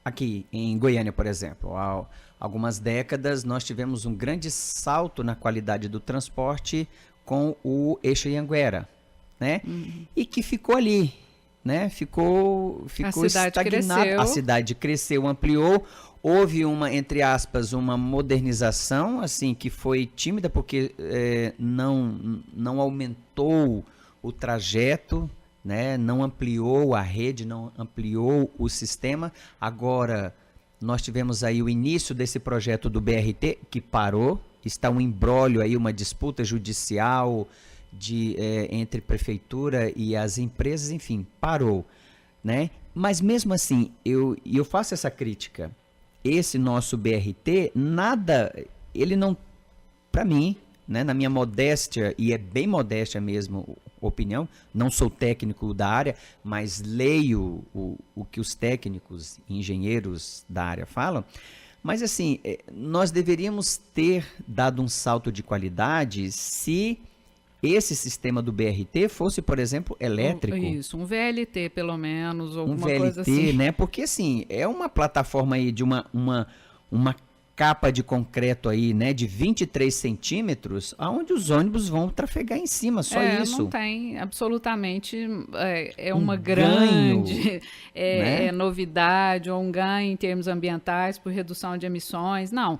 Speaker 3: aqui em Goiânia, por exemplo, há algumas décadas nós tivemos um grande salto na qualidade do transporte com o eixo Anhanguera, né? E que ficou ali, né? Ficou estagnado. A cidade cresceu, ampliou. Houve entre aspas, uma modernização, assim, que foi tímida porque não aumentou o trajeto, né? Não ampliou a rede, não ampliou o sistema. Agora, nós tivemos aí o início desse projeto do BRT, que parou. Está um imbróglio aí, uma disputa judicial entre prefeitura e as empresas, enfim, parou, né? Mas mesmo assim, eu faço essa crítica. Esse nosso BRT, ele não, para mim, né, na minha modéstia, e é bem modéstia mesmo, opinião, não sou técnico da área, mas leio o que os técnicos e engenheiros da área falam, mas assim, nós deveríamos ter dado um salto de qualidade se esse sistema do BRT fosse, por exemplo, elétrico.
Speaker 4: Isso, um VLT pelo menos, ou alguma
Speaker 3: VLT,
Speaker 4: coisa assim.
Speaker 3: Né? Porque assim, é uma plataforma aí de uma capa de concreto aí, né, de 23 centímetros, aonde os ônibus vão trafegar em cima, só isso.
Speaker 4: Não tem absolutamente uma grande
Speaker 3: né?
Speaker 4: Novidade ou um ganho em termos ambientais por redução de emissões, não.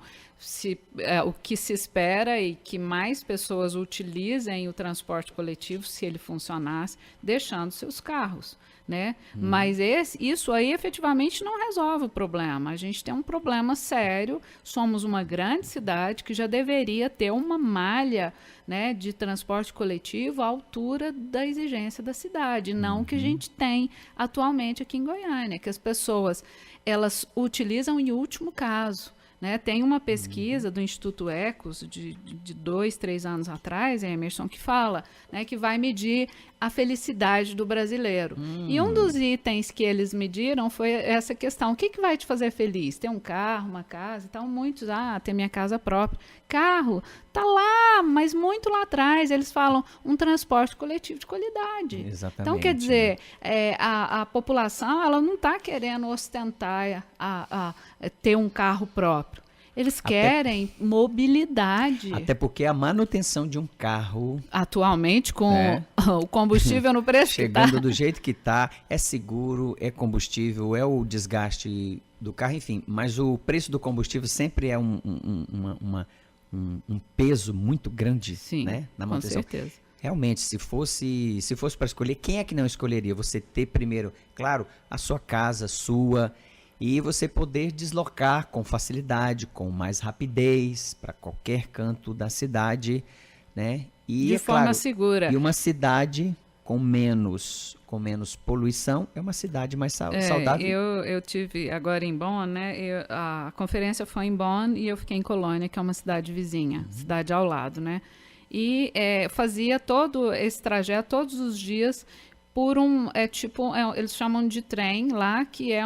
Speaker 4: O que se espera é que mais pessoas utilizem o transporte coletivo, se ele funcionasse, deixando seus carros, né? Mas isso aí efetivamente não resolve o problema. A gente tem um problema sério, somos uma grande cidade que já deveria ter uma malha, né, de transporte coletivo à altura da exigência da cidade, não que a gente tem atualmente aqui em Goiânia, que as pessoas elas utilizam em último caso. Né? Tem uma pesquisa do Instituto Ecos de 2, 3 anos atrás, Emerson, que fala, né, que vai medir a felicidade do brasileiro. E um dos itens que eles mediram foi essa questão: o que vai te fazer feliz? Ter um carro, uma casa? Então, muitos, ter minha casa própria. Carro, tá lá, mas muito lá atrás. Eles falam um transporte coletivo de qualidade.
Speaker 3: Exatamente.
Speaker 4: Então, quer dizer, a população ela não está querendo ostentar ter um carro próprio. Eles querem mobilidade.
Speaker 3: Até porque a manutenção de um carro...
Speaker 4: Atualmente, com o combustível no preço
Speaker 3: chegando do jeito que está, é seguro, é combustível, é o desgaste do carro, enfim. Mas o preço do combustível sempre é um peso muito grande,
Speaker 4: sim,
Speaker 3: né, na manutenção.
Speaker 4: Com certeza.
Speaker 3: Realmente, se fosse para escolher, quem é que não escolheria? Você ter primeiro, claro, a sua casa, sua... E você poder deslocar com facilidade, com mais rapidez, para qualquer canto da cidade, né? E,
Speaker 4: de forma segura.
Speaker 3: E uma cidade com menos poluição é uma cidade mais saudável.
Speaker 4: Eu tive agora em Bonn, né? A conferência foi em Bonn e eu fiquei em Colônia, que é uma cidade vizinha, cidade ao lado, né? E fazia todo esse trajeto todos os dias por eles chamam de trem lá, que é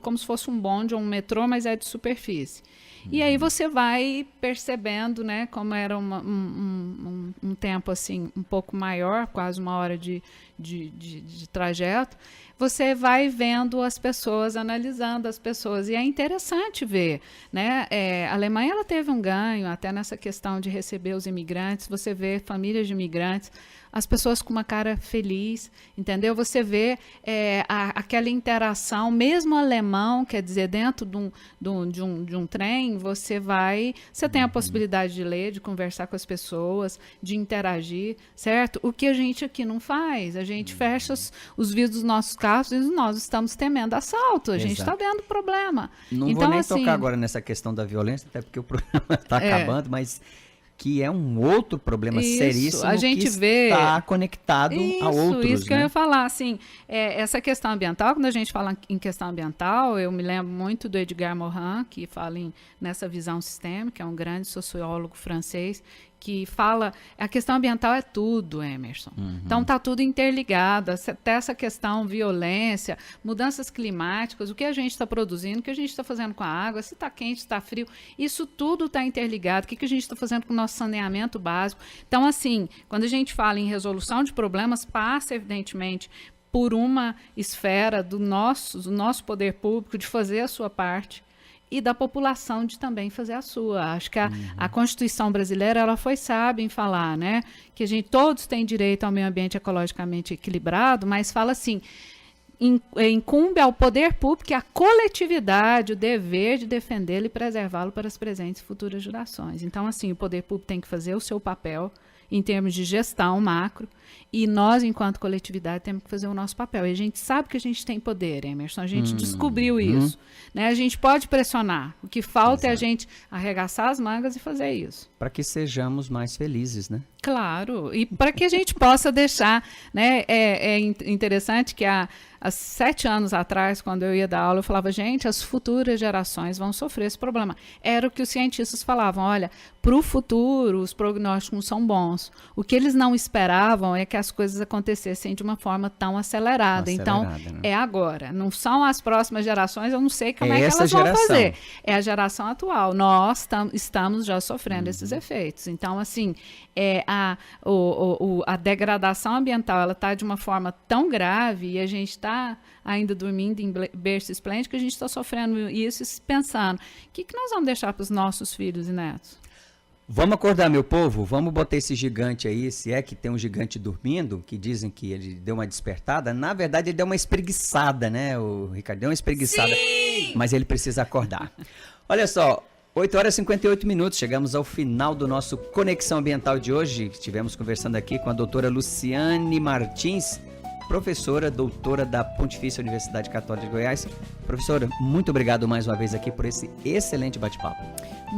Speaker 4: como se fosse um bonde ou um metrô, mas é de superfície. E aí você vai percebendo, né, como era um tempo assim um pouco maior, quase 1 hora de trajeto, você vai vendo as pessoas, analisando as pessoas, e é interessante ver, né? A Alemanha ela teve um ganho até nessa questão de receber os imigrantes, você vê famílias de imigrantes, as pessoas com uma cara feliz, entendeu? Você vê aquela interação, mesmo alemão, quer dizer, dentro de um trem, você tem a possibilidade de ler, de conversar com as pessoas, de interagir, certo? O que a gente aqui não faz, a gente fecha os vidros dos nossos carros e nós estamos temendo assalto, a gente está vendo problema.
Speaker 3: Não
Speaker 4: então,
Speaker 3: vou nem
Speaker 4: assim,
Speaker 3: tocar agora nessa questão da violência, até porque o programa está acabando, mas... que é um outro problema seríssimo
Speaker 4: a gente
Speaker 3: que está conectado a outros.
Speaker 4: Isso que eu ia falar, assim, essa questão ambiental, quando a gente fala em questão ambiental, eu me lembro muito do Edgar Morin, que fala nessa visão sistêmica, é um grande sociólogo francês, que fala, a questão ambiental é tudo, Emerson. Então está tudo interligado, até essa questão violência, mudanças climáticas, o que a gente está produzindo, o que a gente está fazendo com a água, se está quente, se está frio, isso tudo está interligado, o que a gente está fazendo com o nosso saneamento básico. Então, assim, quando a gente fala em resolução de problemas, passa, evidentemente, por uma esfera do nosso poder público de fazer a sua parte, e da população de também fazer a sua. Acho que a Constituição brasileira ela foi sábia em falar, né, que todos têm direito ao meio ambiente ecologicamente equilibrado, mas fala assim, incumbe ao poder público e à coletividade o dever de defendê-lo e preservá-lo para as presentes e futuras gerações. Então, assim, o poder público tem que fazer o seu papel em termos de gestão macro, e nós, enquanto coletividade, temos que fazer o nosso papel. E a gente sabe que a gente tem poder, Emerson, a gente descobriu isso. Né? A gente pode pressionar, o que falta é a gente arregaçar as mangas e fazer isso.
Speaker 3: Para que sejamos mais felizes, né?
Speaker 4: Claro, e para que a gente possa deixar, né, é interessante que há 7 anos atrás, quando eu ia dar aula, eu falava, gente, as futuras gerações vão sofrer esse problema. Era o que os cientistas falavam, olha, para o futuro os prognósticos são bons. O que eles não esperavam é que as coisas acontecessem de uma forma tão acelerada. Então, né? É agora. Não são as próximas gerações, eu não sei como é que elas vão fazer. É a geração atual. Nós estamos já sofrendo esses efeitos. Então, assim, a degradação ambiental ela está de uma forma tão grave e a gente está ainda dormindo em berço esplêndido que a gente está sofrendo isso e pensando, o que nós vamos deixar para os nossos filhos e netos?
Speaker 3: Vamos acordar, meu povo, vamos botar esse gigante aí, se é que tem um gigante dormindo, que dizem que ele deu uma despertada, na verdade ele deu uma espreguiçada, né, o Ricardo, deu uma espreguiçada, sim! Mas ele precisa acordar. Olha só, 8 horas e 58 minutos, chegamos ao final do nosso Conexão Ambiental de hoje, estivemos conversando aqui com a doutora Luciane Martins, professora, doutora da Pontifícia Universidade Católica de Goiás. Professora, muito obrigado mais uma vez aqui por esse excelente bate-papo.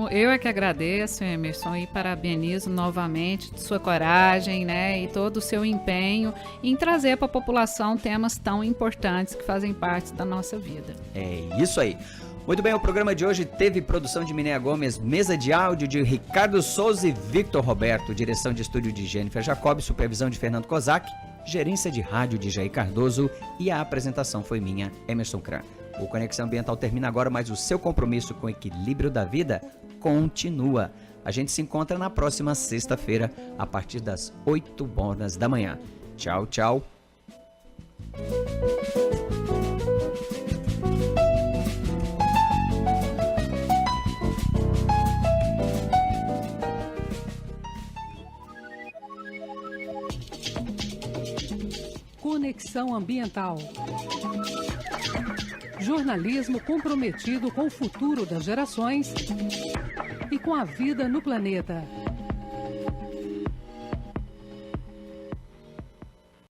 Speaker 4: Eu é que agradeço, Emerson, e parabenizo novamente sua coragem, né, e todo o seu empenho em trazer para a população temas tão importantes que fazem parte da nossa vida.
Speaker 3: É isso aí. Muito bem, o programa de hoje teve produção de Minéia Gomes, mesa de áudio de Ricardo Souza e Victor Roberto, direção de estúdio de Jennifer Jacob, supervisão de Fernando Kozak, gerência de rádio de Jair Cardoso e a apresentação foi minha, Emerson Kran. O Conexão Ambiental termina agora, mas o seu compromisso com o equilíbrio da vida continua. A gente se encontra na próxima sexta-feira, a partir das 8h da manhã. Tchau, tchau.
Speaker 1: Conexão Ambiental. Jornalismo comprometido com o futuro das gerações e com a vida no planeta.